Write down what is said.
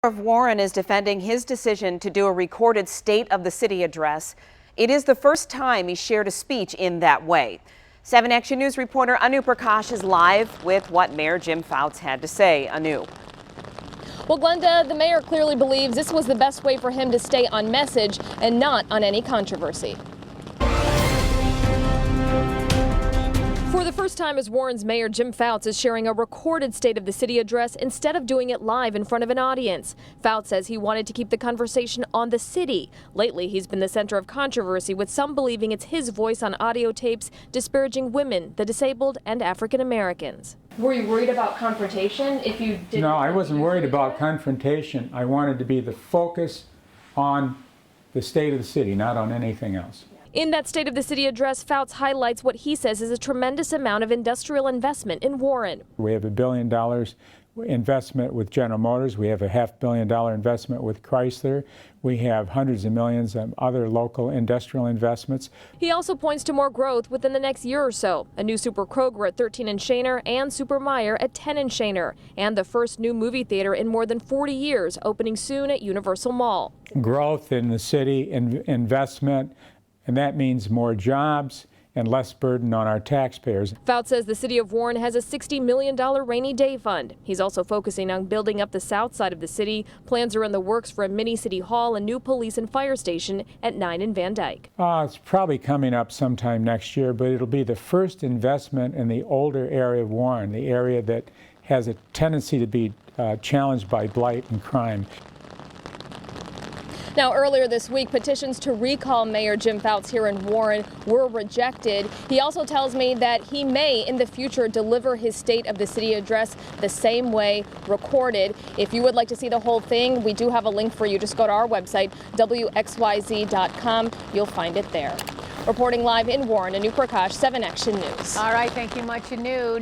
of Warren is defending his decision to do a recorded State of the City address. It is the first time he shared a speech in that way. 7 Action News reporter Anu Prakash is live with what Mayor Jim Fouts had to say. Anu. Well, Glenda, the mayor clearly believes this was the best way for him to stay on message and not on any controversy. For the first time as Warren's Mayor, Jim Fouts is sharing a recorded State of the City address instead of doing it live in front of an audience. Fouts says he wanted to keep the conversation on the city. Lately, he's been the center of controversy, with some believing it's his voice on audio tapes disparaging women, the disabled, and African Americans. Were you worried about confrontation if you did? No, I wasn't worried about confrontation. I wanted to be the focus on the state of the city, not on anything else. In that State of the City address, Fouts highlights what he says is a tremendous amount of industrial investment in Warren. We have $1 billion investment with General Motors. We have a $500 million investment with Chrysler. We have hundreds of millions of other local industrial investments. He also points to more growth within the next year or so. A new Super Kroger at 13 in Shaner and Super Meyer at 10 in Shaner. And the first new movie theater in more than 40 years, opening soon at Universal Mall. Growth in the city, investment, and that means more jobs and less burden on our taxpayers. Fouts says the city of Warren has a $60 million rainy day fund. He's also focusing on building up the south side of the city. Plans are in the works for a mini city hall and new police and fire station at 9 in Van Dyke. It's probably coming up sometime next year, but it'll be the first investment in the older area of Warren, the area that has a tendency to be challenged by blight and crime. Now, earlier this week, petitions to recall Mayor Jim Fouts here in Warren were rejected. He also tells me that he may, in the future, deliver his State of the City address the same way, recorded. If you would like to see the whole thing, we do have a link for you. Just go to our website, WXYZ.com. You'll find it there. Reporting live in Warren, Anu Prakash, 7 Action News. All right, thank you much, Anu.